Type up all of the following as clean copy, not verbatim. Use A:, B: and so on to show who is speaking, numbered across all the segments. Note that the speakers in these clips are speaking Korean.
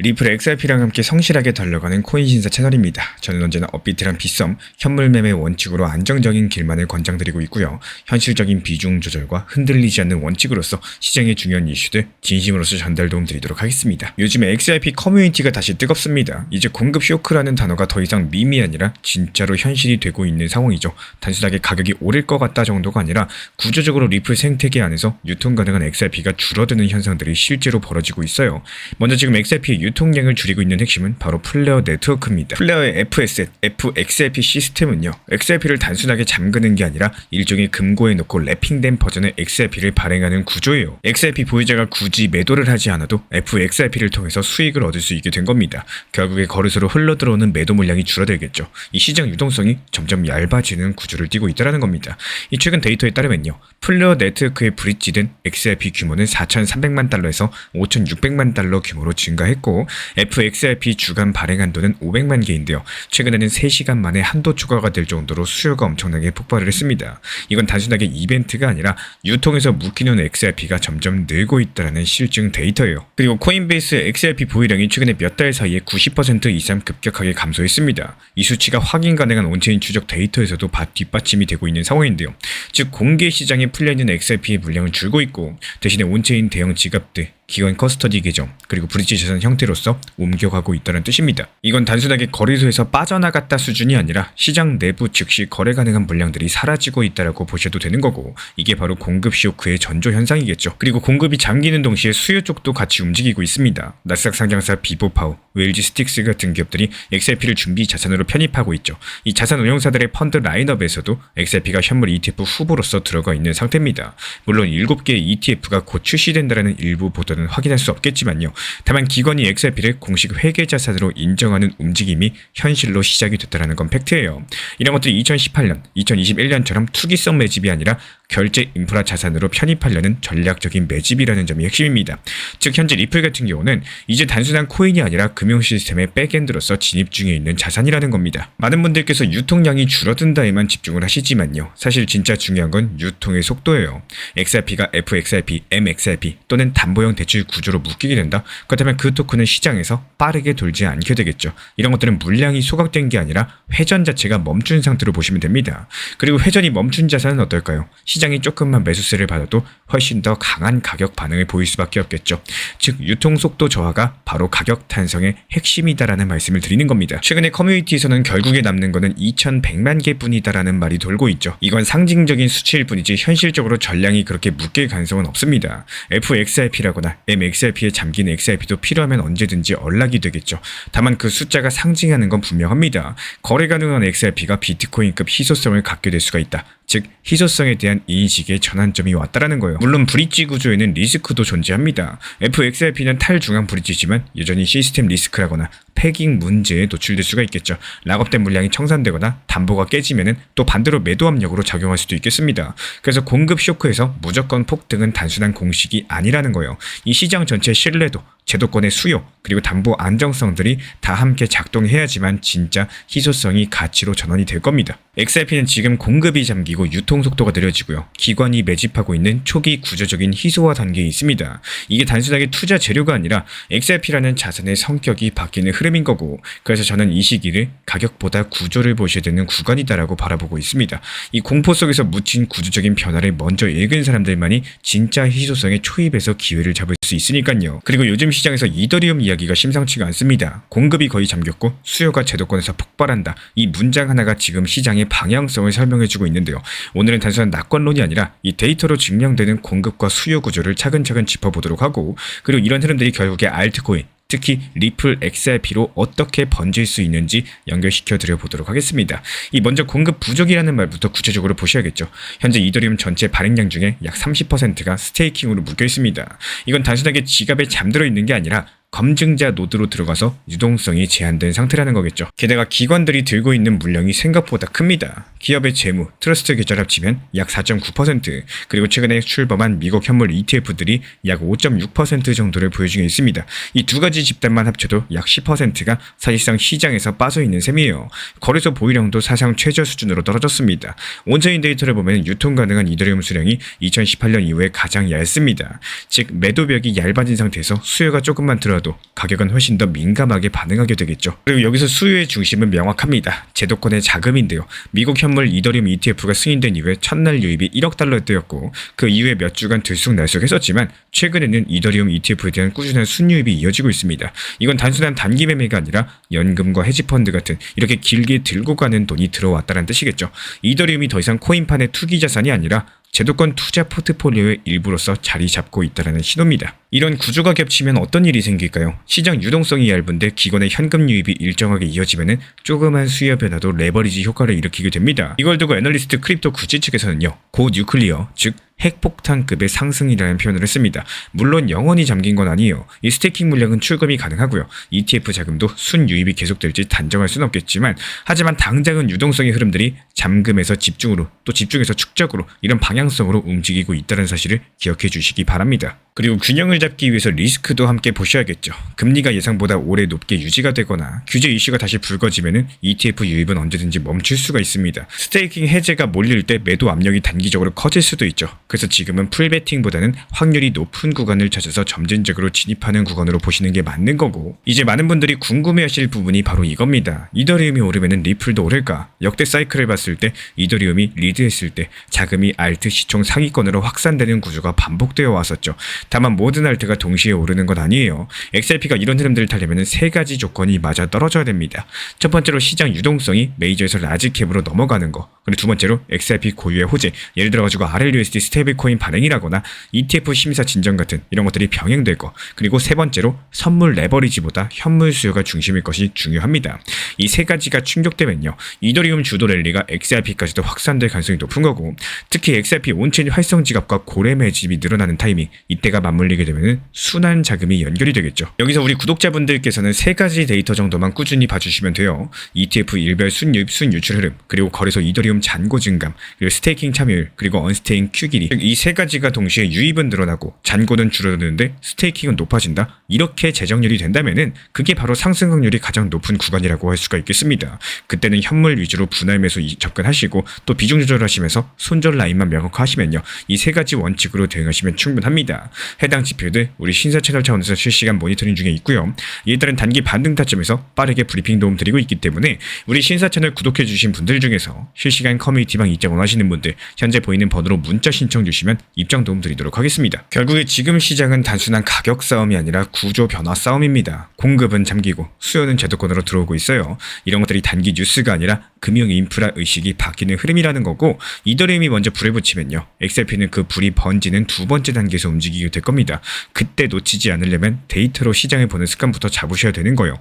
A: 리플 XRP랑 함께 성실하게 달려가는 코인 신사 채널입니다. 저는 언제나 업비트랑 빗썸, 현물 매매 원칙으로 안정적인 길만을 권장드리고 있고요. 현실적인 비중 조절과 흔들리지 않는 원칙으로서 시장의 중요한 이슈들 진심으로서 전달 도움 드리도록 하겠습니다. 요즘에 XRP 커뮤니티가 다시 뜨겁습니다. 이제 공급 쇼크라는 단어가 더 이상 밈이 아니라 진짜로 현실이 되고 있는 상황이죠. 단순하게 가격이 오를 것 같다 정도가 아니라 구조적으로 리플 생태계 안에서 유통 가능한 XRP가 줄어드는 현상들이 실제로 벌어지고 있어요. 먼저 지금 XRP의 유통량을 줄이고 있는 핵심은 바로 플레어 네트워크입니다. 플레어의 FSL, FXRP 시스템은요, XRP를 단순하게 잠그는 게 아니라 일종의 금고에 넣고 랩핑된 버전의 XRP를 발행하는 구조예요. XRP 보유자가 굳이 매도를 하지 않아도 FXRP를 통해서 수익을 얻을 수 있게 된 겁니다. 결국에 거래소로 흘러들어오는 매도 물량이 줄어들겠죠. 이 시장 유동성이 점점 얇아지는 구조를 띠고 있다는 겁니다. 이 최근 데이터에 따르면요, 플레어 네트워크에 브릿지된 XRP 규모는 4,300만 달러에서 5,600만 달러 규모로 증가했고, FXRP 주간 발행 한도는 500만 개인데요. 최근에는 3시간 만에 한도 초과가 될 정도로 수요가 엄청나게 폭발을 했습니다. 이건 단순하게 이벤트가 아니라 유통에서 묶이는 XRP가 점점 늘고 있다는 실증 데이터예요. 그리고 코인베이스 XRP 보유량이 최근에 몇 달 사이에 90% 이상 급격하게 감소했습니다. 이 수치가 확인 가능한 온체인 추적 데이터에서도 뒷받침이 되고 있는 상황인데요. 즉 공개 시장에 풀려있는 XRP의 물량은 줄고 있고, 대신에 온체인 대형 지갑들, 기관 커스터디 계정, 그리고 브릿지 자산 형태로서 옮겨가고 있다는 뜻입니다. 이건 단순하게 거래소에서 빠져나갔다 수준이 아니라 시장 내부 즉시 거래 가능한 물량들이 사라지고 있다고 보셔도 되는 거고, 이게 바로 공급 쇼크의 전조 현상이겠죠. 그리고 공급이 잠기는 동시에 수요 쪽도 같이 움직이고 있습니다. 나스닥 상장사 비보파워, 웰지 스틱스 같은 기업들이 XRP를 준비 자산으로 편입하고 있죠. 이 자산 운용사들의 펀드 라인업에서도 XRP가 현물 ETF 후보로서 들어가 있는 상태입니다. 물론 7개의 ETF가 곧 출시된다는 일부 보도는 확인할 수 없겠지만요. 다만 기관이 XRP를 공식 회계 자산으로 인정하는 움직임이 현실로 시작이 됐다는 건 팩트예요. 이런 것들이 2018년, 2021년처럼 투기성 매집이 아니라 결제 인프라 자산으로 편입하려는 전략적인 매집이라는 점이 핵심입니다. 즉 현재 리플 같은 경우는 이제 단순한 코인이 아니라 금융 시스템의 백엔드로서 진입 중에 있는 자산이라는 겁니다. 많은 분들께서 유통량이 줄어든다에만 집중을 하시지만요. 사실 진짜 중요한 건 유통의 속도예요. XRP가 FXRP, MXRP 또는 담보형 대출 구조로 묶이게 된다? 그렇다면 그 토큰은 시장에서 빠르게 돌지 않게 되겠죠. 이런 것들은 물량이 소각된 게 아니라 회전 자체가 멈춘 상태로 보시면 됩니다. 그리고 회전이 멈춘 자산은 어떨까요? 시장이 조금만 매수세를 받아도 훨씬 더 강한 가격 반응을 보일 수밖에 없겠죠. 즉 유통 속도 저하가 바로 가격 탄성의 핵심이다라는 말씀을 드리는 겁니다. 최근에 커뮤니티에서는 결국에 남는 거는 2,100만 개뿐이다라는 말이 돌고 있죠. 이건 상징적인 수치일 뿐이지 현실적으로 전량이 그렇게 묶일 가능성은 없습니다. FXRP라거나 MXRP에 잠긴 XRP도 필요하면 언제든지 언락이 되겠죠. 다만 그 숫자가 상징하는 건 분명합니다. 거래 가능한 XRP가 비트코인급 희소성을 갖게 될 수가 있다. 즉 희소성에 대한 인식의 전환점이 왔다라는 거예요. 물론 브릿지 구조에는 리스크도 존재합니다. FXRP는 탈중앙 브릿지지만 여전히 시스템 리스크라거나 패깅 문제에 노출될 수가 있겠죠. 락업된 물량이 청산되거나 담보가 깨지면은 또 반대로 매도 압력으로 작용할 수도 있겠습니다. 그래서 공급 쇼크에서 무조건 폭등은 단순한 공식이 아니라는 거예요. 이 시장 전체 신뢰도, 제도권의 수요, 그리고 담보 안정성들이 다 함께 작동해야지만 진짜 희소성이 가치로 전환이 될 겁니다. XRP는 지금 공급이 잠기고 유통 속도가 느려지고요. 기관이 매집하고 있는 초기 구조적인 희소화 단계에 있습니다. 이게 단순하게 투자 재료가 아니라 XRP라는 자산의 성격이 바뀌는 흐름인 거고, 그래서 저는 이 시기를 가격보다 구조를 보셔야 되는 구간이다라고 바라보고 있습니다. 이 공포 속에서 묻힌 구조적인 변화를 먼저 읽은 사람들만이 진짜 희소성의 초입에서 기회를 잡을 수 있으니까요. 그리고 요즘 시장에서 이더리움 이야기가 심상치가 않습니다. 공급이 거의 잠겼고 수요가 제도권에서 폭발한다. 이 문장 하나가 지금 시장의 방향성을 설명해주고 있는데요. 오늘은 단순한 낙관론이 아니라 이 데이터로 증명되는 공급과 수요 구조를 차근차근 짚어보도록 하고, 그리고 이런 흐름들이 결국에 알트코인, 특히 리플 XRP로 어떻게 번질 수 있는지 연결시켜 드려보도록 하겠습니다. 이 먼저 공급 부족이라는 말부터 구체적으로 보셔야겠죠. 현재 이더리움 전체 발행량 중에 약 30%가 스테이킹으로 묶여 있습니다. 이건 단순하게 지갑에 잠들어 있는 게 아니라 검증자 노드로 들어가서 유동성이 제한된 상태라는 거겠죠. 게다가 기관들이 들고 있는 물량이 생각보다 큽니다. 기업의 재무, 트러스트 계좌를 합치면 약 4.9%, 그리고 최근에 출범한 미국 현물 ETF들이 약 5.6% 정도를 보여주고 있습니다. 이 두 가지 집단만 합쳐도 약 10%가 사실상 시장에서 빠져있는 셈이에요. 거래소 보유량도 사상 최저 수준으로 떨어졌습니다. 온체인 데이터를 보면 유통 가능한 이더리움 수량이 2018년 이후에 가장 얇습니다. 즉 매도벽이 얇아진 상태에서 수요가 조금만 들어 하더라도 가격은 훨씬 더 민감하게 반응하게 되겠죠. 그리고 여기서 수요의 중심은 명확합니다. 제도권의 자금인데요. 미국 현물 이더리움 ETF가 승인된 이후에 첫날 유입이 1억 달러대였고 그 이후에 몇 주간 들쑥날쑥했었지만 최근에는 이더리움 ETF에 대한 꾸준한 순유입이 이어지고 있습니다. 이건 단순한 단기 매매가 아니라 연금과 헤지펀드 같은 이렇게 길게 들고 가는 돈이 들어왔다는 뜻이겠죠. 이더리움이 더 이상 코인판의 투기 자산이 아니라 제도권 투자 포트폴리오의 일부로서 자리 잡고 있다는 신호입니다. 이런 구조가 겹치면 어떤 일이 생길까요? 시장 유동성이 얇은데 기관의 현금 유입이 일정하게 이어지면 조그만 수요 변화도 레버리지 효과를 일으키게 됩니다. 이걸 두고 애널리스트 크립토 구찌 측에서는요. 고 뉴클리어, 즉 핵폭탄급의 상승이라는 표현을 했습니다. 물론 영원히 잠긴 건 아니에요. 이 스테이킹 물량은 출금이 가능하고요. ETF 자금도 순유입이 계속될지 단정할 수는 없겠지만 하지만 당장은 유동성의 흐름들이 잠금에서 집중으로 또 집중해서 축적으로 이런 방향성으로 움직이고 있다는 사실을 기억해 주시기 바랍니다. 그리고 균형을 잡기 위해서 리스크도 함께 보셔야겠죠. 금리가 예상보다 오래 높게 유지가 되거나 규제 이슈가 다시 불거지면 ETF 유입은 언제든지 멈출 수가 있습니다. 스테이킹 해제가 몰릴 때 매도 압력이 단기적으로 커질 수도 있죠. 그래서 지금은 풀베팅보다는 확률이 높은 구간을 찾아서 점진적으로 진입하는 구간으로 보시는 게 맞는 거고 이제 많은 분들이 궁금해하실 부분이 바로 이겁니다. 이더리움이 오르면 리플도 오를까? 역대 사이클을 봤을 때 이더리움이 리드했을 때 자금이 알트 시총 상위권으로 확산되는 구조가 반복되어 왔었죠. 다만 모든 알트가 동시에 오르는 건 아니에요. XRP가 이런 흐름들을 타려면 세 가지 조건이 맞아 떨어져야 됩니다. 첫 번째로 시장 유동성이 메이저에서 라지캡으로 넘어가는 거. 그리고 두 번째로 XRP 고유의 호재, 예를 들어가지고 RLUSD 스테이블코인 발행이라거나 ETF 심사 진정 같은 이런 것들이 병행될 거. 그리고 세 번째로 선물 레버리지보다 현물 수요가 중심일 것이 중요합니다. 이 세 가지가 충족되면요. 이더리움 주도 랠리가 XRP까지도 확산될 가능성이 높은 거고 특히 XRP 온체인 활성 지갑과 고래 매집이 늘어나는 타이밍 이때가 맞물리게 되면 순환 자금이 연결이 되겠죠. 여기서 우리 구독자분들께서는 세 가지 데이터 정도만 꾸준히 봐주시면 돼요. ETF 일별 순유입, 순유출 흐름, 그리고 거래소 이더리움 잔고 증감, 그리고 스테이킹 참여율, 그리고 언스테이킹 Q 길이. 이 세 가지가 동시에 유입은 늘어나고 잔고는 줄어드는데 스테이킹은 높아진다. 이렇게 재정렬이 된다면은 그게 바로 상승 확률이 가장 높은 구간이라고 할 수가 있겠습니다. 그때는 현물 위주로 분할 매수 접근하시고 또 비중 조절하시면서 손절 라인만 명확하시면요. 이 세 가지 원칙으로 대응하시면 충분합니다. 해당 지표들 우리 신사 채널 차원에서 실시간 모니터링 중에 있고요. 이에 따른 단기 반등 타점에서 빠르게 브리핑 도움 드리고 있기 때문에 우리 신사 채널 구독해 주신 분들 중에서 실시간 커뮤니티방 입장 원하시는 분들 현재 보이는 번호로 문자 신청 주시면 입장 도움 드리도록 하겠습니다. 결국에 지금 시장은 단순한 가격 싸움이 아니라 구조 변화 싸움입니다. 공급은 잠기고 수요는 제도권으로 들어오고 있어요. 이런 것들이 단기 뉴스가 아니라 금융 인프라 의식이 바뀌는 흐름이라는 거고 이더리움이 먼저 불을 붙이면요. XRP는 그 불이 번지는 두 번째 단계에서 움직이게 될 겁니다. 그때 놓치지 않으려면 데이터로 시장을 보는 습관부터 잡으셔야 되는 거예요.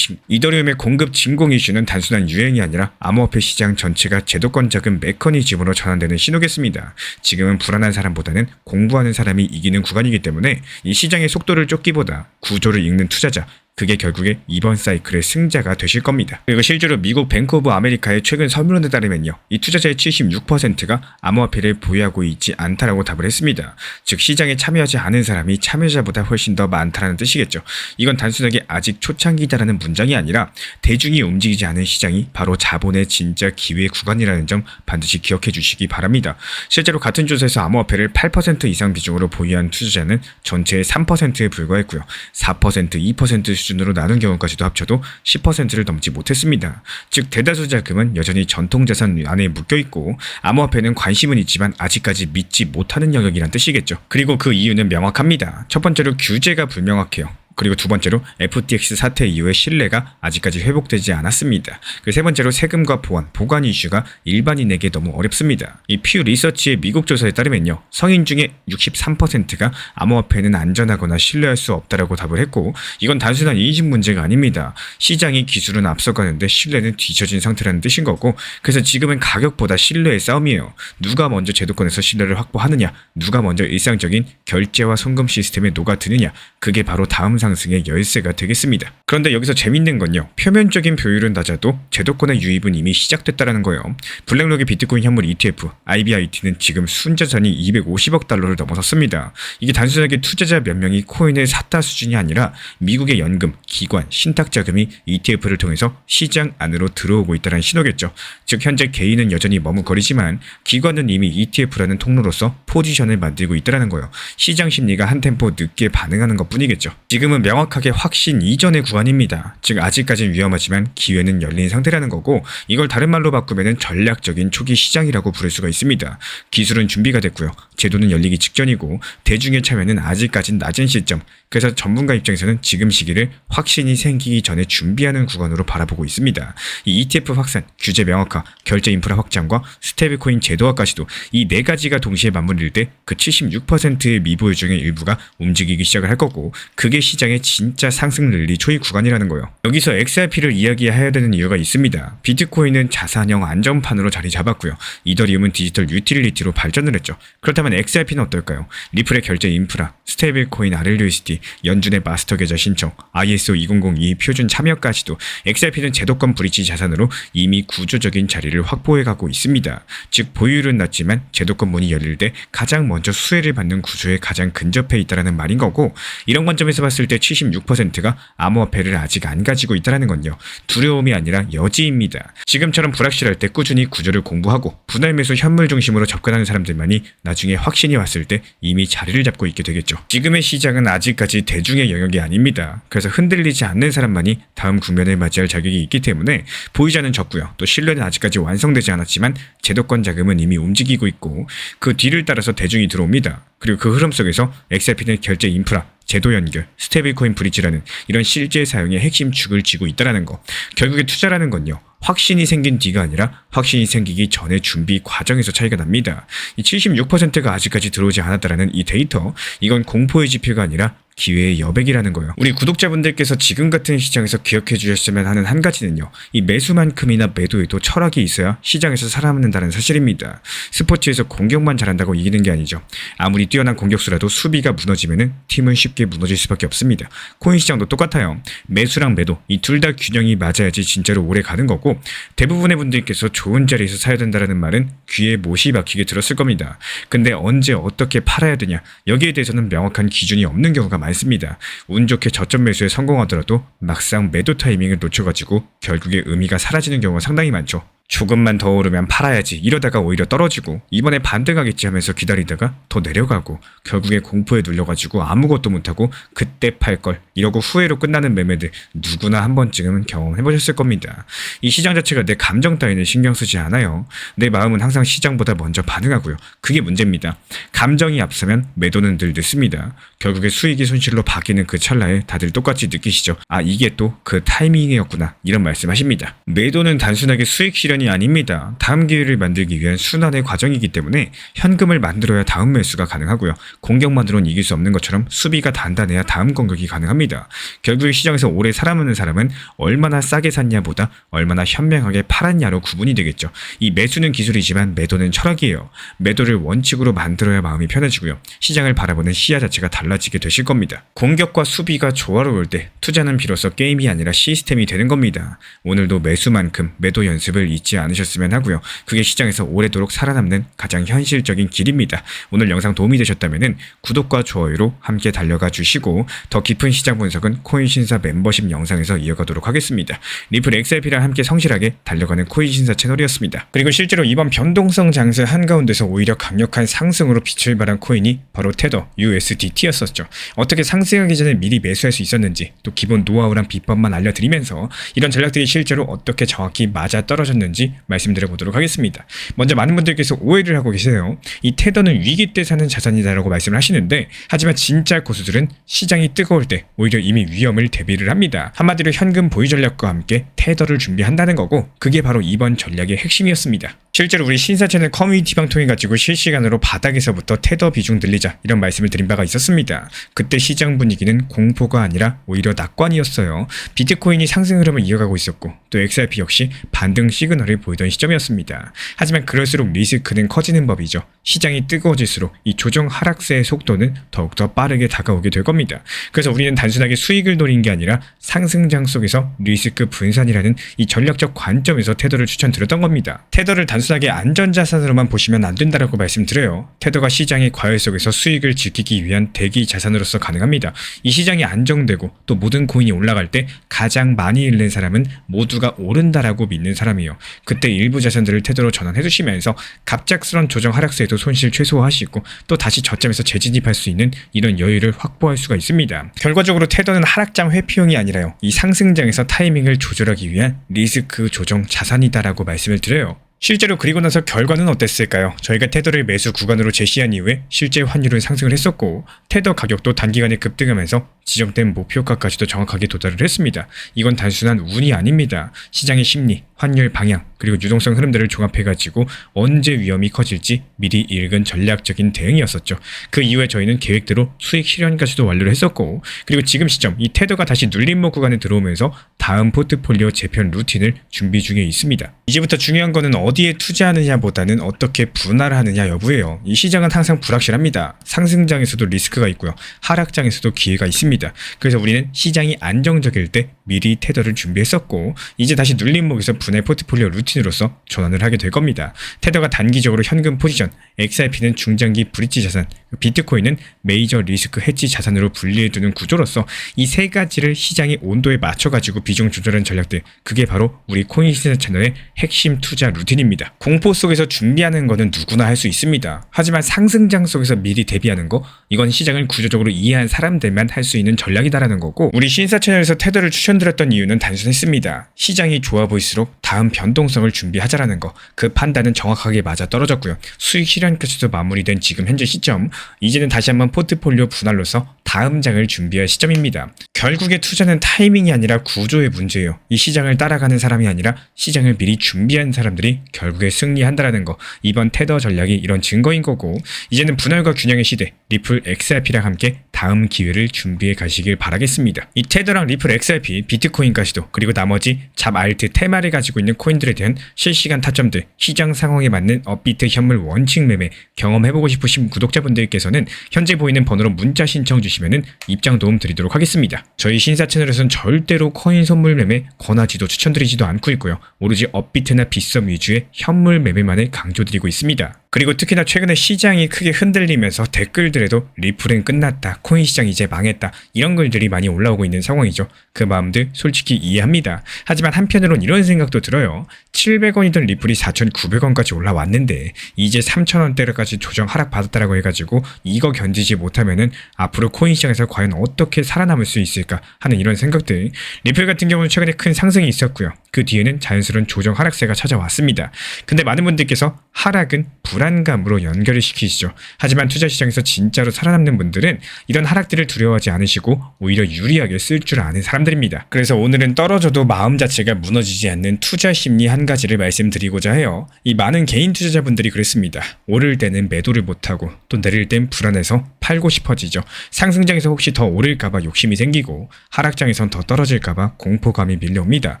A: 이더리움의 공급 진공 이슈는 단순한 유행이 아니라 암호화폐 시장 전체가 제도권 자금 메커니즘으로 전환되는 신호겠습니다. 지금은 불안한 사람보다는 공부하는 사람이 이기는 구간이기 때문에 이 시장의 속도를 쫓기보다 구조를 읽는 투자자 그게 결국에 이번 사이클의 승자가 되실 겁니다. 그리고 실제로 미국 뱅크 오브 아메리카의 최근 설문에 따르면요. 이 투자자의 76%가 암호화폐를 보유하고 있지 않다라고 답을 했습니다. 즉 시장에 참여하지 않은 사람이 참여자보다 훨씬 더 많다는 뜻이겠죠. 이건 단순하게 아직 초창기다라는 문장이 아니라 대중이 움직이지 않은 시장이 바로 자본의 진짜 기회 구간이라는 점 반드시 기억해 주시기 바랍니다. 실제로 같은 조사에서 암호화폐를 8% 이상 비중으로 보유한 투자자는 전체의 3%에 불과했고요. 4%, 2% 수준으로 나눈 경우까지도 합쳐도 10%를 넘지 못했습니다. 즉 대다수 자금은 여전히 전통자산 안에 묶여있고 암호화폐는 관심은 있지만 아직까지 믿지 못하는 영역이란 뜻이겠죠. 그리고 그 이유는 명확합니다. 첫 번째로 규제가 불명확해요. 그리고 두 번째로 FTX 사태 이후의 신뢰가 아직까지 회복되지 않았습니다. 그리고 세 번째로 세금과 보관 이슈가 일반인에게 너무 어렵습니다. 이 퓨 리서치의 미국 조사에 따르면요. 성인 중에 63%가 암호화폐는 안전하거나 신뢰할 수 없다라고 답을 했고 이건 단순한 인식 문제가 아닙니다. 시장이 기술은 앞서가는데 신뢰는 뒤처진 상태라는 뜻인 거고 그래서 지금은 가격보다 신뢰의 싸움이에요. 누가 먼저 제도권에서 신뢰를 확보하느냐 누가 먼저 일상적인 결제와 송금 시스템에 녹아드느냐 그게 바로 다음 상승의 열쇠가 되겠습니다. 그런데 여기서 재밌는 건요. 표면적인 비율은 낮아도 제도권의 유입은 이미 시작됐다는 거예요. 블랙록의 비트코인 현물 ETF, IBIT는 지금 순자산이 250억 달러를 넘어섰습니다. 이게 단순하게 투자자 몇 명이 코인을 샀다 수준이 아니라 미국의 연금, 기관, 신탁 자금이 ETF를 통해서 시장 안으로 들어오고 있다는 신호겠죠. 즉 현재 개인은 여전히 머뭇거리지만 기관은 이미 ETF라는 통로로서 포지션을 만들고 있다는 거예요. 시장 심리가 한 템포 늦게 반응하는 것 뿐이겠죠. 지금은 지금은 명확하게 확신 이전의 구간입니다. 즉 아직까진 위험하지만 기회는 열린 상태라는 거고, 이걸 다른 말로 바꾸면 전략적인 초기 시장이라고 부를 수가 있습니다. 기술은 준비가 됐고요. 제도는 열리기 직전이고 대중의 참여는 아직까진 낮은 시점. 그래서 전문가 입장에서는 지금 시기를 확신이 생기기 전에 준비하는 구간으로 바라보고 있습니다. 이 ETF 확산, 규제 명확화, 결제 인프라 확장과 스테이블코인 제도화까지도 이 네 가지가 동시에 맞물릴 때 그 76%의 미보유 중의 일부가 움직이기 시작을 할 거고, 그게 시장의 진짜 상승 랠리 초입 구간이라는 거예요. 여기서 XRP를 이야기해야 되는 이유가 있습니다. 비트코인은 자산형 안전판으로 자리 잡았고요. 이더리움은 디지털 유틸리티로 발전을 했죠. 그렇다면 XRP는 어떨까요? 리플의 결제 인프라, 스테이블코인 RLUSD, 연준의 마스터 계좌 신청, ISO 2002 표준 참여까지도 XRP는 제도권 브릿지 자산으로 이미 구조적인 자리를 확보해가고 있습니다. 즉 보유율은 낮지만 제도권 문이 열릴 때 가장 먼저 수혜를 받는 구조에 가장 근접해 있다는 말인 거고, 이런 관점에서 봤을 때 76%가 암호화폐를 아직 안 가지고 있다는 건요. 두려움이 아니라 여지입니다. 지금처럼 불확실할 때 꾸준히 구조를 공부하고 분할 매수 현물 중심으로 접근하는 사람들만이 나중에 확신이 왔을 때 이미 자리를 잡고 있게 되겠죠. 지금의 시장은 아직까지 대중의 영역이 아닙니다. 그래서 흔들리지 않는 사람만이 다음 국면을 맞이할 자격이 있기 때문에 보유자는 적고요. 또 신뢰는 아직까지 완성되지 않았지만 제도권 자금은 이미 움직이고 있고, 그 뒤를 따라서 대중이 들어옵니다. 그리고 그 흐름 속에서 XRP는 결제 인프라, 제도 연결, 스테이블코인 브릿지라는 이런 실제 사용의 핵심 축을 쥐고 있다는 거. 결국에 투자라는 건요, 확신이 생긴 뒤가 아니라 확신이 생기기 전의 준비 과정에서 차이가 납니다. 이 76%가 아직까지 들어오지 않았다는 이 데이터, 이건 공포의 지표가 아니라 기회의 여백이라는 거예요. 우리 구독자분들께서 지금 같은 시장에서 기억해 주셨으면 하는 한 가지는요, 이 매수만큼이나 매도에도 철학이 있어야 시장에서 살아남는다는 사실입니다. 스포츠에서 공격만 잘한다고 이기는 게 아니죠. 아무리 뛰어난 공격수라도 수비가 무너지면은 팀은 쉽게 무너질 수밖에 없습니다. 코인 시장도 똑같아요. 매수랑 매도, 이 둘 다 균형이 맞아야지 진짜로 오래 가는 거고, 대부분의 분들께서 좋은 자리에서 사야 된다는 말은 귀에 못이 박히게 들었을 겁니다. 근데 언제 어떻게 팔아야 되냐, 여기에 대해서는 명확한 기준이 없는 경우가 많습니다. 운 좋게 저점 매수에 성공하더라도 막상 매도 타이밍을 놓쳐가지고 결국에 의미가 사라지는 경우가 상당히 많죠. 조금만 더 오르면 팔아야지 이러다가 오히려 떨어지고, 이번에 반등하겠지 하면서 기다리다가 더 내려가고, 결국에 공포에 눌려가지고 아무것도 못하고 그때 팔걸 이러고 후회로 끝나는 매매들 누구나 한 번쯤은 경험해보셨을 겁니다. 이 시장 자체가 내 감정 따위는 신경 쓰지 않아요. 내 마음은 항상 시장보다 먼저 반응하고요. 그게 문제입니다. 감정이 앞서면 매도는 늘 늦습니다. 결국에 수익이 손실로 바뀌는 그 찰나에 다들 똑같이 느끼시죠. 아, 이게 또 그 타이밍이었구나, 이런 말씀하십니다. 매도는 단순하게 수익 실현이 아닙니다. 다음 기회를 만들기 위한 순환의 과정이기 때문에 현금을 만들어야 다음 매수가 가능하고요. 공격만으로는 이길 수 없는 것처럼 수비가 단단해야 다음 공격이 가능합니다. 결국에 시장에서 오래 살아남는 사람은 얼마나 싸게 샀냐보다 얼마나 현명하게 팔았냐로 구분이 되겠죠. 이 매수는 기술이지만 매도는 철학이에요. 매도를 원칙으로 만들어야 마음이 편해지고요. 시장을 바라보는 시야 자체가 달라지게 되실 겁니다. 공격과 수비가 조화로울 때 투자는 비로소 게임이 아니라 시스템이 되는 겁니다. 오늘도 매수만큼 매도 연습을 잊지 않으셨으면 하고요. 그게 시장에서 오래도록 살아남는 가장 현실적인 길입니다. 오늘 영상 도움이 되셨다면 구독과 좋아요로 함께 달려가 주시고, 더 깊은 시장 분석은 코인신사 멤버십 영상에서 이어가도록 하겠습니다. 리플 XRP랑 함께 성실하게 달려가는 코인신사 채널이었습니다. 그리고 실제로 이번 변동성 장세 한가운데서 오히려 강력한 상승으로 빛을 발한 코인이 바로 테더 USDT였었죠. 어떻게 상승하기 전에 미리 매수할 수 있었는지, 또 기본 노하우랑 비법만 알려드리면서 이런 전략들이 실제로 어떻게 정확히 맞아 떨어졌는지 말씀드려보도록 하겠습니다. 먼저 많은 분들께서 오해를 하고 계세요. 이 테더는 위기 때 사는 자산이다라고 말씀을 하시는데, 하지만 진짜 고수들은 시장이 뜨거울 때 오히려 이미 위험을 대비를 합니다. 한마디로 현금 보유 전략과 함께 테더를 준비한다는 거고, 그게 바로 이번 전략의 핵심이었습니다. 실제로 우리 신사 채널 커뮤니티방 통해 가지고 실시간으로 바닥에서부터 테더 비중 늘리자 이런 말씀을 드린 바가 있었습니다. 그때 시장 분위기는 공포가 아니라 오히려 낙관이었어요. 비트코인이 상승 흐름을 이어가고 있었고, 또 XRP 역시 반등 시그널을 보이던 시점이었습니다. 하지만 그럴수록 리스크는 커지는 법이죠. 시장이 뜨거워질수록 이 조정 하락세의 속도는 더욱더 빠르게 다가오게 될 겁니다. 그래서 우리는 단순하게 수익을 노린 게 아니라 상승장 속에서 리스크 분산이라는 이 전략적 관점에서 테더를 추천드렸던 겁니다. 테더를 단순하게 안전자산으로만 보시면 안 된다라고 말씀드려요. 테더가 시장의 과열 속에서 수익을 지키기 위한 대기 자산으로서 가능합니다. 이 시장이 안정되고 또 모든 코인이 올라갈 때 가장 많이 잃는 사람은 모두가 오른다라고 믿는 사람이에요. 그때 일부 자산들을 테더로 전환해 두시면서 갑작스런 조정 하락세에도 손실 최소화하시고 또 다시 저점에서 재진입할 수 있는 이런 여유를 확보할 수가 있습니다. 결과적으로 테더는 하락장 회피용이 아니라요, 이 상승장에서 타이밍을 조절하기 위한 리스크 조정 자산이다라고 말씀을 드려요. 실제로 그리고 나서 결과는 어땠을까요? 저희가 테더를 매수 구간으로 제시한 이후에 실제 환율은 상승을 했었고 테더 가격도 단기간에 급등하면서 지정된 목표가까지도 정확하게 도달을 했습니다. 이건 단순한 운이 아닙니다. 시장의 심리, 환율 방향, 그리고 유동성 흐름들을 종합해가지고 언제 위험이 커질지 미리 읽은 전략적인 대응이었었죠. 그 이후에 저희는 계획대로 수익 실현까지도 완료를 했었고, 그리고 지금 시점 이 테더가 다시 눌림목 구간에 들어오면서 다음 포트폴리오 재편 루틴을 준비 중에 있습니다. 이제부터 중요한 거는 어디에 투자하느냐보다는 어떻게 분할하느냐 여부예요. 이 시장은 항상 불확실합니다. 상승장에서도 리스크가 있고요, 하락장에서도 기회가 있습니다. 그래서 우리는 시장이 안정적일 때 미리 테더를 준비했었고, 이제 다시 눌림목에서 분할 포트폴리오 루틴으로서 전환을 하게 될 겁니다. 테더가 단기적으로 현금 포지션, XRP는 중장기 브릿지 자산, 비트코인은 메이저 리스크 해지 자산으로 분리해두는 구조로서 이 세 가지를 시장의 온도에 맞춰가지고 비중 조절하는 전략들, 그게 바로 우리 코인신사 채널의 핵심 투자 루틴입니다. 공포 속에서 준비하는 거는 누구나 할 수 있습니다. 하지만 상승장 속에서 미리 대비하는 거, 이건 시장을 구조적으로 이해한 사람들만 할 수 있는 전략이다라는 거고, 우리 신사 채널에서 테더를 추천드렸던 이유는 단순했습니다. 시장이 좋아 보일수록 다음 변동성을 준비하자라는 거, 그 판단은 정확하게 맞아 떨어졌고요. 수익 실현까지도 마무리된 지금 현재 시점, 이제는 다시 한번 포트폴리오 분할로서 다음 장을 준비할 시점입니다. 결국에 투자는 타이밍이 아니라 구조의 문제예요. 이 시장을 따라가는 사람이 아니라 시장을 미리 준비한 사람들이 결국에 승리한다라는 거, 이번 테더 전략이 이런 증거인 거고, 이제는 분할과 균형의 시대, 리플 XRP랑 함께 다음 기회를 준비해 가시길 바라겠습니다. 이 테더랑 리플 XRP, 비트코인까지도, 그리고 나머지 잡 알트 테마를 가지고 있는 코인들에 대한 실시간 타점들, 시장 상황에 맞는 업비트 현물 원칙 매매 경험해보고 싶으신 구독자분들께서는 현재 보이는 번호로 문자 신청 주시면은 입장 도움 드리도록 하겠습니다. 저희 신사 채널에서는 절대로 코인 선물 매매 권하지도 추천드리지도 않고 있고요. 오로지 업비트나 빗썸 위주의 현물 매매만을 강조드리고 있습니다. 그리고 특히나 최근에 시장이 크게 흔들리면서 댓글들에도 리플은 끝났다, 코인 시장 이제 망했다, 이런 글들이 많이 올라오고 있는 상황이죠. 그 마음들 솔직히 이해합니다. 하지만 한편으론 이런 생각도 들어요. 700원이던 리플이 4,900원까지 올라왔는데 이제 3,000원대로까지 조정 하락 받았다라고 해가지고 이거 견디지 못하면은 앞으로 코인 시장에서 과연 어떻게 살아남을 수 있을까 하는 이런 생각들. 리플 같은 경우는 최근에 큰 상승이 있었고요. 그 뒤에는 자연스러운 조정 하락세가 찾아왔습니다. 근데 많은 분들께서 하락은 불안감으로 연결을 시키시죠. 하지만 투자 시장에서 진짜로 살아남는 분들은 이런 하락들을 두려워하지 않으시고 오히려 유리하게 쓸 줄 아는 사람들입니다. 그래서 오늘은 떨어져도 마음 자체가 무너지지 않는 투자 심리 한 가지를 말씀드리고자 해요. 이 많은 개인 투자자분들이 그랬습니다. 오를 때는 매도를 못하고 또 내릴 땐 불안해서 팔고 싶어지죠. 상승장에서 혹시 더 오를까봐 욕심이 생기고 하락장에선 더 떨어질까봐 공포감이 밀려옵니다.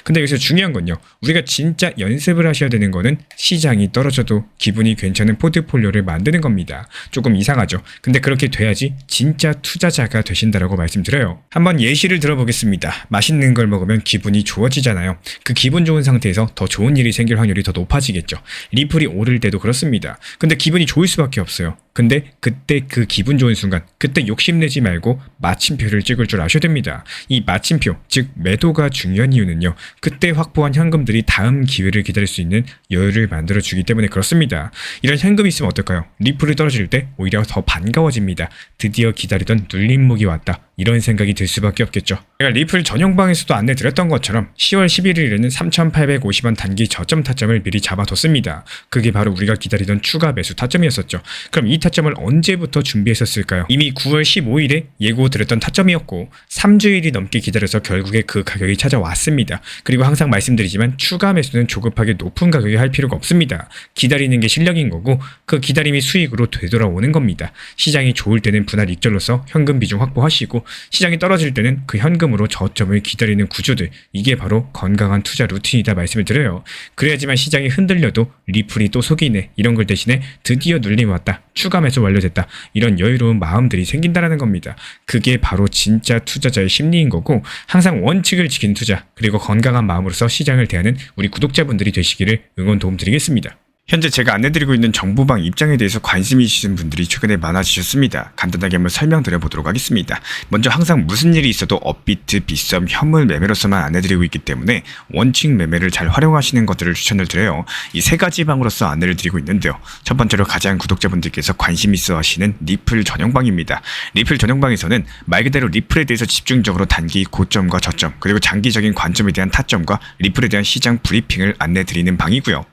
A: 근데 여기서 중요한 건요, 우리가 진짜 연습을 하셔야 되는 거는 시장이 떨어져도 기분이 괜찮은 포트폴리오를 만드는 겁니다. 조금 이상하죠. 근데 그렇게 돼야지 진짜 투자자가 되신다라고 말씀드려요. 한번 예시를 들어보겠습니다. 맛있는 걸 먹으면 기분이 좋아지잖아요. 그 기분 좋은 상태에서 더 좋은 일이 생길 확률이 더 높아지겠죠. 리플이 오를 때도 그렇습니다. 근데 기분이 좋을 수밖에 없어요. 근데 그때 그 기분 좋은 순간, 그때 욕심내지 말고 마침표를 찍을 줄 아셔야 됩니다. 이 마침표, 즉 매도가 중요한 이유는요, 그때 확보한 현금들이 다음 기회를 기다릴 수 있는 여유를 만들어주기 때문에 그렇습니다. 이런 현금이 있으면 어떨까요? 리플이 떨어질 때 오히려 더 반가워집니다. 드디어 기다리던 눌림목이 왔다, 이런 생각이 들 수밖에 없겠죠. 제가 리플 전용방에서도 안내드렸던 것처럼 10월 11일에는 3,850원 단기 저점 타점을 미리 잡아뒀습니다. 그게 바로 우리가 기다리던 추가 매수 타점이었었죠. 그럼 이 타점을 언제부터 준비했었을까요? 이미 9월 15일에 예고드렸던 타점이었고 3주일이 넘게 기다려서 결국에 그 가격이 찾아왔습니다. 그리고 항상 말씀드리지만 추가 매수는 조급하게 높은 가격에 할 필요가 없습니다. 기다리는 게 실력인 거고 그 기다림이 수익으로 되돌아오는 겁니다. 시장이 좋을 때는 분할 익절로서 현금 비중 확보하시고 시장이 떨어질 때는 그 현금으로 저점을 기다리는 구조들, 이게 바로 건강한 투자 루틴이다 말씀을 드려요. 그래야지만 시장이 흔들려도 리플이 또 속이네, 이런 걸 대신에 드디어 눌림 왔다, 추가 매수 완료됐다, 이런 여유로운 마음들이 생긴다라는 겁니다. 그게 바로 진짜 투자자의 심리인 거고, 항상 원칙을 지키는 투자, 그리고 건강한 마음으로서 시장을 대하는 우리 구독자분들이 되시기를 응원 도움 드리겠습니다. 현재 제가 안내드리고 있는 정보방 입장에 대해서 관심이 있으신 분들이 최근에 많아지셨습니다. 간단하게 한번 설명드려 보도록 하겠습니다. 먼저 항상 무슨 일이 있어도 업비트, 빗썸, 현물 매매로서만 안내드리고 있기 때문에 원칙 매매를 잘 활용하시는 것들을 추천을 드려요. 이 세 가지 방으로서 안내를 드리고 있는데요. 첫 번째로 가장 구독자분들께서 관심 있어 하시는 리플 전용방입니다. 리플 전용방에서는 말 그대로 리플에 대해서 집중적으로 단기 고점과 저점, 그리고 장기적인 관점에 대한 타점과 리플에 대한 시장 브리핑을 안내드리는 방이고요.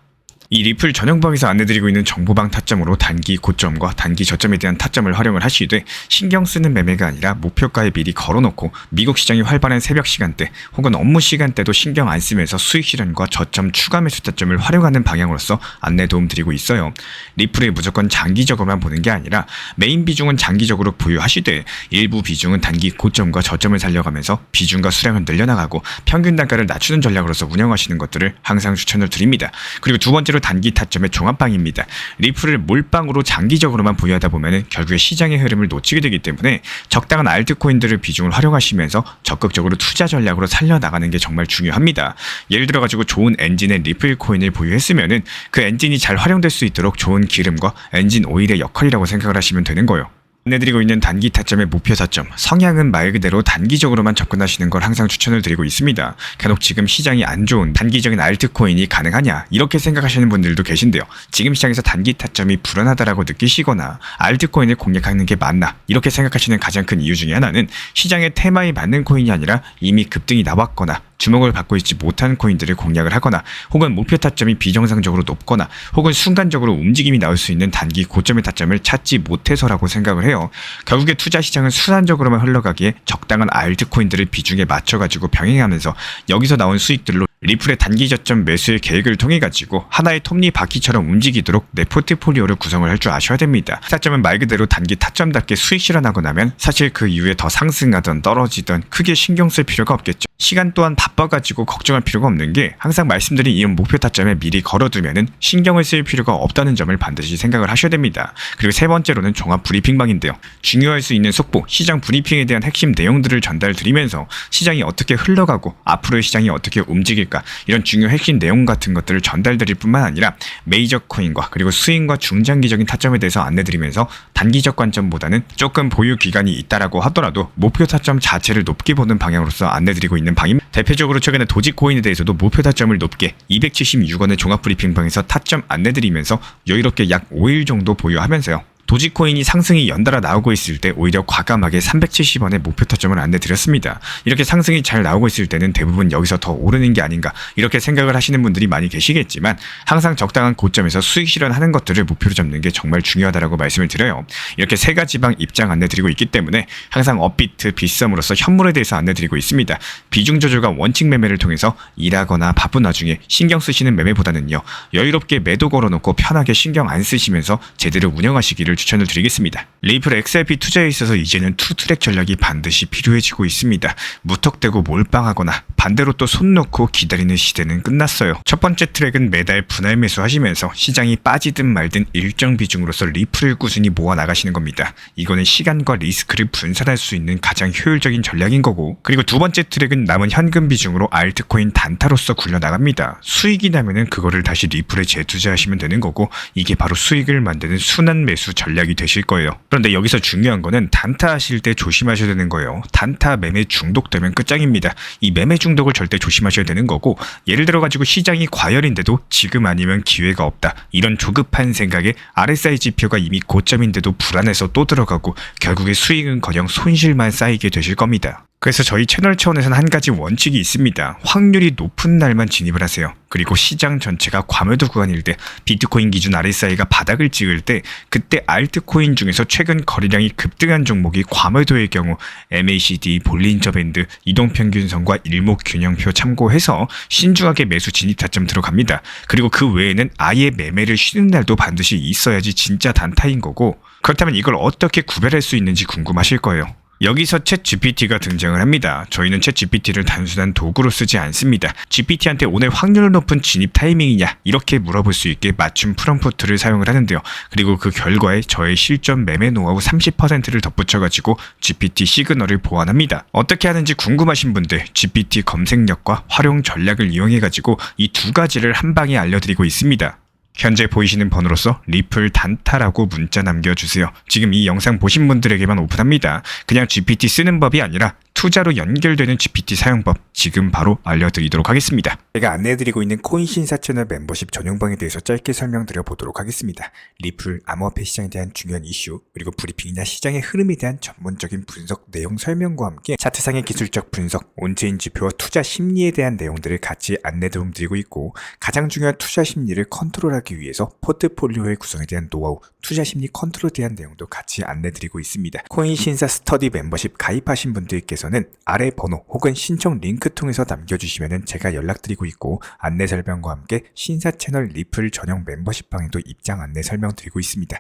A: 이 리플 전용방에서 안내드리고 있는 정보방 타점으로 단기 고점과 단기 저점에 대한 타점을 활용을 하시되 신경 쓰는 매매가 아니라 목표가에 미리 걸어놓고 미국 시장이 활발한 새벽 시간대 혹은 업무 시간대도 신경 안 쓰면서 수익 실현과 저점 추가 매수 타점을 활용하는 방향으로서 안내 도움 드리고 있어요. 리플을 무조건 장기적으로만 보는 게 아니라 메인 비중은 장기적으로 보유하시되 일부 비중은 단기 고점과 저점을 살려가면서 비중과 수량을 늘려나가고 평균 단가를 낮추는 전략으로서 운영하시는 것들을 항상 추천을 드립니다. 그리고 두 번째로 단기 타점의 종합방입니다. 리플을 몰빵으로 장기적으로만 보유하다 보면 결국에 시장의 흐름을 놓치게 되기 때문에 적당한 알트코인들을 비중을 활용하시면서 적극적으로 투자 전략으로 살려나가는 게 정말 중요합니다. 예를 들어 가지고 좋은 엔진의 리플 코인을 보유했으면 그 엔진이 잘 활용될 수 있도록 좋은 기름과 엔진 오일의 역할이라고 생각을 하시면 되는 거예요. 안내드리고 있는 단기 타점의 목표 타점, 성향은 말 그대로 단기적으로만 접근하시는 걸 항상 추천을 드리고 있습니다. 간혹 지금 시장이 안 좋은 단기적인 알트코인이 가능하냐 이렇게 생각하시는 분들도 계신데요. 지금 시장에서 단기 타점이 불안하다라고 느끼시거나 알트코인을 공략하는 게 맞나 이렇게 생각하시는 가장 큰 이유 중에 하나는 시장의 테마에 맞는 코인이 아니라 이미 급등이 나왔거나 주목을 받고 있지 못한 코인들을 공략을 하거나 혹은 목표 타점이 비정상적으로 높거나 혹은 순간적으로 움직임이 나올 수 있는 단기 고점의 타점을 찾지 못해서라고 생각을 해요. 결국에 투자 시장은 순환적으로만 흘러가기에 적당한 알트코인들을 비중에 맞춰가지고 병행하면서 여기서 나온 수익들로 리플의 단기 저점 매수의 계획을 통해 가지고 하나의 톱니바퀴처럼 움직이도록 내 포트폴리오를 구성을 할 줄 아셔야 됩니다. 타점은 말 그대로 단기 타점답게 수익 실현하고 나면 사실 그 이후에 더 상승하던 떨어지던 크게 신경 쓸 필요가 없겠죠. 시간 또한 바빠가지고 걱정할 필요가 없는 게 항상 말씀드린 이런 목표 타점에 미리 걸어두면은 신경을 쓸 필요가 없다는 점을 반드시 생각을 하셔야 됩니다. 그리고 세 번째로는 종합 브리핑방인데요. 중요할 수 있는 속보, 시장 브리핑에 대한 핵심 내용들을 전달드리면서 시장이 어떻게 흘러가고 앞으로의 시장이 어떻게 움직일까 이런 중요 핵심 내용 같은 것들을 전달드릴 뿐만 아니라 메이저 코인과 그리고 스윙과 중장기적인 타점에 대해서 안내드리면서 단기적 관점보다는 조금 보유 기간이 있다라고 하더라도 목표 타점 자체를 높게 보는 방향으로서 안내드리고 있는 방입니다. 대표적으로 최근에 도지코인에 대해서도 목표 타점을 높게 276원의 종합 브리핑방에서 타점 안내드리면서 여유롭게 약 5일 정도 보유하면서요. 도지코인이 상승이 연달아 나오고 있을 때 오히려 과감하게 370원의 목표 타점을 안내드렸습니다. 이렇게 상승이 잘 나오고 있을 때는 대부분 여기서 더 오르는 게 아닌가 이렇게 생각을 하시는 분들이 많이 계시겠지만 항상 적당한 고점에서 수익 실현하는 것들을 목표로 잡는 게 정말 중요하다고 말씀을 드려요. 이렇게 세 가지 방 입장 안내드리고 있기 때문에 항상 업비트, 빗썸으로서 현물에 대해서 안내드리고 있습니다. 비중 조절과 원칙 매매를 통해서 일하거나 바쁜 와중에 신경 쓰시는 매매보다는요. 여유롭게 매도 걸어놓고 편하게 신경 안 쓰시면서 제대로 운영하시기를 추천을 드리겠습니다. 리플 XRP 투자에 있어서 이제는 투트랙 전략이 반드시 필요해지고 있습니다. 무턱대고 몰빵하거나 반대로 또 손 놓고 기다리는 시대는 끝났어요. 첫 번째 트랙은 매달 분할 매수하시면서 시장이 빠지든 말든 일정 비중으로서 리플을 꾸준히 모아 나가시는 겁니다. 이거는 시간과 리스크를 분산할 수 있는 가장 효율적인 전략인 거고, 그리고 두 번째 트랙은 남은 현금 비중으로 알트코인 단타로서 굴려나갑니다. 수익이 나면은 그거를 다시 리플에 재투자하시면 되는 거고, 이게 바로 수익을 만드는 순환 매수 전략이 되실 거예요. 그런데 여기서 중요한 거는 단타 하실 때 조심하셔야 되는 거예요. 단타 매매 중독되면 끝장입니다. 이 매매 중독을 절대 조심하셔야 되는 거고, 예를 들어 가지고 시장이 과열인데도 지금 아니면 기회가 없다, 이런 조급한 생각에 RSI 지표가 이미 고점인데도 불안해서 또 들어가고 결국에 수익은커녕 손실만 쌓이게 되실 겁니다. 그래서 저희 채널 차원에서는 한 가지 원칙이 있습니다. 확률이 높은 날만 진입을 하세요. 그리고 시장 전체가 과매도 구간일 때, 비트코인 기준 RSI가 바닥을 찍을 때, 그때 알트코인 중에서 최근 거래량이 급등한 종목이 과매도의 경우 MACD, 볼린저 밴드, 이동평균선과 일목균형표 참고해서 신중하게 매수 진입 타점 들어갑니다. 그리고 그 외에는 아예 매매를 쉬는 날도 반드시 있어야지 진짜 단타인 거고, 그렇다면 이걸 어떻게 구별할 수 있는지 궁금하실 거예요. 여기서 챗GPT가 등장을 합니다. 저희는 챗GPT를 단순한 도구로 쓰지 않습니다. GPT한테 오늘 확률 높은 진입 타이밍이냐 이렇게 물어볼 수 있게 맞춤 프롬프트를 사용을 하는데요. 그리고 그 결과에 저의 실전 매매 노하우 30%를 덧붙여가지고 GPT 시그널을 보완합니다. 어떻게 하는지 궁금하신 분들 GPT 검색력과 활용 전략을 이용해가지고 이 두 가지를 한 방에 알려드리고 있습니다. 현재 보이시는 번호로서 리플 단타라고 문자 남겨주세요. 지금 이 영상 보신 분들에게만 오픈합니다. 그냥 GPT 쓰는 법이 아니라 투자로 연결되는 GPT 사용법 지금 바로 알려드리도록 하겠습니다. 제가 안내해드리고 있는 코인 신사 채널 멤버십 전용방에 대해서 짧게 설명드려 보도록 하겠습니다. 리플, 암호화폐 시장에 대한 중요한 이슈, 그리고 브리핑이나 시장의 흐름에 대한 전문적인 분석 내용 설명과 함께 차트상의 기술적 분석, 온체인 지표와 투자 심리에 대한 내용들을 같이 안내 도움드리고 있고, 가장 중요한 투자 심리를 컨트롤하기 위해서 포트폴리오의 구성에 대한 노하우, 투자 심리 컨트롤에 대한 내용도 같이 안내드리고 있습니다. 코인 신사 스터디 멤버십 가입하신 분들께서는 아래 번호 혹은 신청 링크 통해서 남겨주시면 제가 연락드리고 있고, 안내 설명과 함께 신사 채널 리플 전용 멤버십 방에도 입장 안내 설명드리고 있습니다.